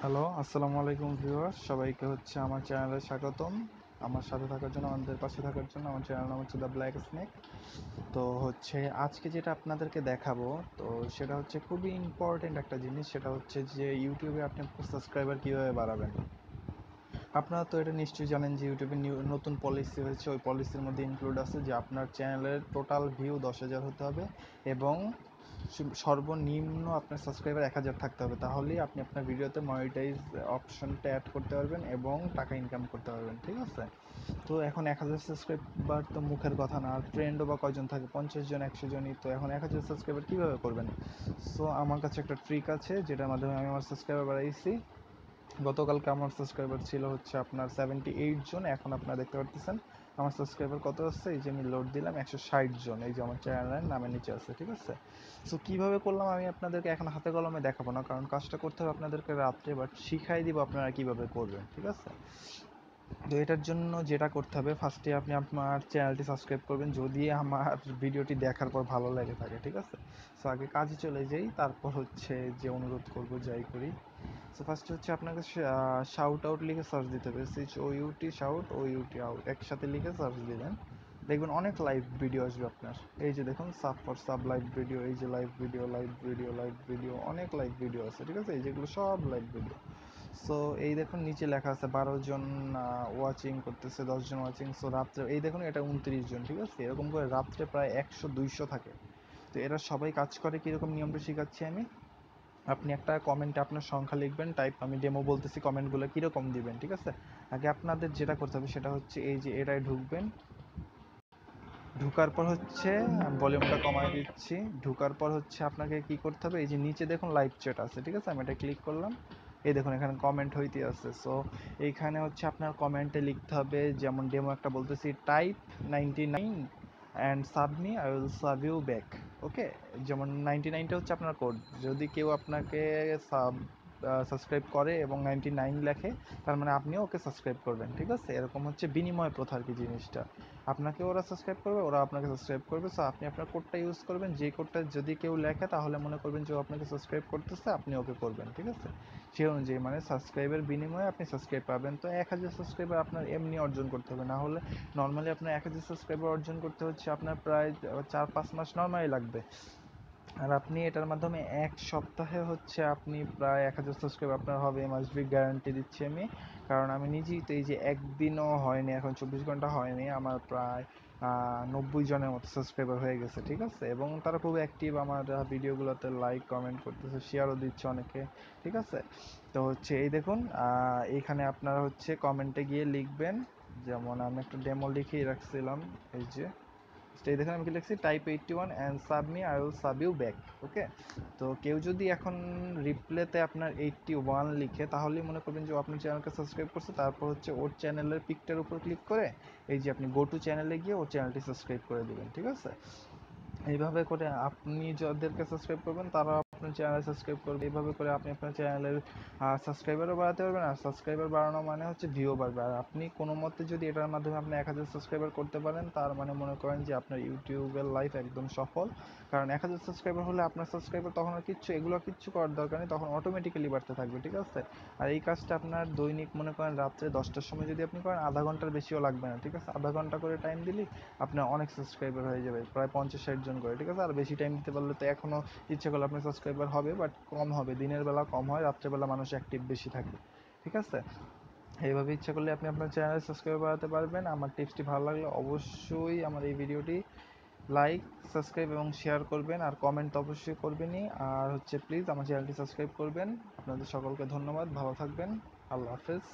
Hello, আসসালামু আলাইকুম viewers, সবাইকে হচ্ছে আমার চ্যানেলে স্বাগতম। আমার সাথে থাকার জন্য, আমাদের পাশে থাকার জন্য। আমার চ্যানেল নাম হচ্ছে দ্য ব্ল্যাক স্নেক। তো হচ্ছে আজকে যেটা আপনাদেরকে দেখাবো, তো সেটা হচ্ছে খুবই ইম্পর্টেন্ট একটা জিনিস। সেটা হচ্ছে যে ইউটিউবে আপনি আপনার সাবস্ক্রাইবার কীভাবে বাড়াবেন। আপনারা তো এটা নিশ্চয়ই জানেন যে ইউটিউবে নতুন পলিসি হয়েছে। ওই পলিসির মধ্যে ইনক্লুড আছে যে আপনার চ্যানেলের টোটাল ভিউ 10,000 হতে হবে এবং সর্বনিম্ন আপনার সাবস্ক্রাইবার 1,000 থাকতে হবে। তাহলেই আপনি আপনার ভিডিওতে মনিটাইজ অপশনটা অ্যাড করতে পারবেন এবং টাকা ইনকাম করতে পারবেন, ঠিক আছে? তো এখন 1,000 সাবস্ক্রাইবার তো মুখের কথা না, আর ট্রেন্ডও বা কয়জন থাকে, 50 জন 100 জনই। তো এখন 1,000 সাবস্ক্রাইবার কীভাবে করবেন? সো আমার কাছে একটা ট্রিক আছে যেটার মাধ্যমে আমি আমার সাবস্ক্রাইবার বাড়াইছি। গতকালকে আমার সাবস্ক্রাইবার ছিল হচ্ছে আপনার 78 জন। এখন আপনারা দেখতে পারতেছেন আমার সাবস্ক্রাইবার কত আছে। এই যে আমি লোড দিলাম 160 জন। এই যে আমার চ্যানেলের নামের নিচে আছে, ঠিক আছে? সো কীভাবে করলাম আমি আপনাদেরকে এখন হাতে কলমে দেখাবো না, কারণ কাজটা করতে হবে আপনাদেরকে রাত্রে, বাট শিখাই দিব আপনারা কীভাবে করবেন, ঠিক আছে? তো এটার জন্য যেটা করতে হবে, ফার্স্টে আপনি আপনার চ্যানেলটি সাবস্ক্রাইব করবেন যদি আমার ভিডিওটি দেখার পর ভালো লেগে থাকে, ঠিক আছে? সো আগে কাজে চলে যাই, তারপর হচ্ছে যে অনুরোধ করব যাই করি। সো ফার্স্টে হচ্ছে আপনাকে শাউট আউট লিখে সার্চ দিতে হবে। SHOUT শাউট OUT আউট একসাথে লিখে সার্চ দিবেন, দেখবেন অনেক লাইভ ভিডিও আসবে আপনার। এই যে দেখুন, sub for sub live video, এই যে live video live video live video, অনেক লাইভ ভিডিও আছে, ঠিক আছে? এই যেগুলো সব লাইভ ভিডিও। সো এই দেখুন নিচে লেখা আছে 12 জন ওয়াচিং করতেছে, 10 জন ওয়াচিং। সো রাত্রে এই দেখুন এটা 29 জন, ঠিক আছে? এরকম করে রাত্রে প্রায় 100-200 থাকে। তো এরা সবাই কাজ করে কীরকম, নিয়মটা শেখাচ্ছি আমি। আপনি একটা কমেন্টে আপনার সংখ্যা লিখবেন, টাইপ, আমি ডেমো বলতেছি কমেন্টগুলো কীরকম দিবেন, ঠিক আছে? আগে আপনাদের যেটা করতে হবে সেটা হচ্ছে এই যে এটায় ঢুকবেন। ঢুকার পর হচ্ছে ভলিউমটা কমায় দিচ্ছি। ঢুকার পর হচ্ছে আপনাকে কি করতে হবে, এই যে নিচে দেখুন লাইভ চ্যাট আছে, ঠিক আছে? আমি এটা ক্লিক করলাম। এই দেখুন এখানে কমেন্ট হইতে আছে। সো এইখানে হচ্ছে আপনার কমেন্টে লিখতে হবে, যেমন ডেমো একটা বলতেছি, type 99 and sub me, I will sub you back. Okay, যেমন 99টা হচ্ছে আপনার কোড। যদি কেউ আপনাকে সাবস্ক্রাইব করে এবং 99 লেখে, তার মানে আপনিও ওকে সাবস্ক্রাইব করবেন, ঠিক আছে? এরকম হচ্ছে বিনিময় প্রথা আর কি জিনিসটা। আপনাকে ওরা সাবস্ক্রাইব করবে, ওরা আপনাকে সাবস্ক্রাইব করবে। সো আপনি আপনার কোডটা ইউজ করবেন। যে কোডটা যদি কেউ লেখে তাহলে মনে করবেন যে ও আপনাকে সাবস্ক্রাইব করতেছে, আপনি ওকে করবেন, ঠিক আছে? সেই অনুযায়ী মানে সাবস্ক্রাইবের বিনিময়ে আপনি সাবস্ক্রাইব পাবেন। তো 1,000 সাবস্ক্রাইবার আপনার এমনি অর্জন করতে হবে, না হলে নর্মালি আপনার 1,000 সাবস্ক্রাইবার অর্জন করতে হচ্ছে আপনার প্রায় 4-5 মাস নর্মালি লাগবে। আর আপনি এটার মাধ্যমে 1 সপ্তাহে হচ্ছে আপনি প্রায় 1,000 সাবস্ক্রাইবার আপনার হবে, মাস্ট বি, গ্যারান্টি দিচ্ছি আমি। কারণ আমি নিজেই তো এই যে একদিনও হয়নি, এখন 24 ঘন্টা হয়নি, আমার প্রায় 90 জনের মতো সাবস্ক্রাইবার হয়ে গেছে, ঠিক আছে? এবং তারা খুব অ্যাক্টিভ, আমার ভিডিওগুলোতে লাইক কমেন্ট করতেছে, শেয়ারও দিচ্ছে অনেকে, ঠিক আছে? তো হচ্ছে এই দেখুন, এইখানে আপনারা হচ্ছে কমেন্টে গিয়ে লিখবেন, যেমন আমি একটা ডেমো লিখেই রাখছিলাম। এই যে এই দেখুন আমি কি লিখছি, type 81 and sub me, I will sub you back. Okay, তো কেউ যদি এখন রিপ্লেতে আপনার 81 লিখে, তাহলেই মনে করবেন যে ও আপনার চ্যানেলকে সাবস্ক্রাইব করছে। তারপর হচ্ছে ওর চ্যানেলের পিকটার উপর ক্লিক করে এই যে আপনি গো টু চ্যানেলে গিয়ে ওর চ্যানেলটি সাবস্ক্রাইব করে দেবেন, ঠিক আছে? এইভাবে করে আপনি যাদেরকে সাবস্ক্রাইব করবেন তারা আপনার চ্যানেল সাবস্ক্রাইব করবে। এইভাবে করে আপনি আপনার চ্যানেলের সাবস্ক্রাইবারও বাড়াতে পারবেন। আর সাবস্ক্রাইবার বাড়ানো মানে হচ্ছে ভিউ বাড়বে। আর আপনি কোনো মতে যদি এটার মাধ্যমে আপনি 1,000 সাবস্ক্রাইবার করতে পারেন, তার মানে মনে করেন যে আপনার ইউটিউবের লাইফ একদম সফল। কারণ 1,000 সাবস্ক্রাইবার হলে আপনার সাবস্ক্রাইবার তখন আর কিচ্ছু করার দরকার নেই, তখন অটোমেটিক্যালি বাড়তে থাকবে, ঠিক আছে? আর এই কাজটা আপনার দৈনিক মনে করেন রাত্রে 10টার সময় যদি আপনি করেন, আধা ঘন্টার বেশিও লাগবে না, ঠিক আছে? আধা ঘন্টা করে টাইম দিলেই আপনার অনেক সাবস্ক্রাইবার হয়ে যাবে, প্রায় 50-60 জন করে, ঠিক আছে? আর বেশি টাইম দিতে পারলে তো এখনও ইচ্ছে করলে আপনার সাবস্ক্রাইবার হবে, বাট কম হবে। দিনের বেলা কম হয়, রাত্রেবেলা মানুষ অ্যাক্টিভ বেশি থাকে, ঠিক আছে? এইভাবে ইচ্ছা করলে আপনি আপনার চ্যানেলে সাবস্ক্রাইবার বাড়াতে পারবেন। আমার টিপসটি ভালো লাগলে অবশ্যই আমার এই ভিডিওটি লাইক, সাবস্ক্রাইব এবং শেয়ার করবেন, আর কমেন্ট তো অবশ্যই করবেনই। আর হচ্ছে প্লিজ আমার চ্যানেলটি সাবস্ক্রাইব করবেন। আপনাদের সকলকে ধন্যবাদ, ভালো থাকবেন, আল্লাহ হাফেজ।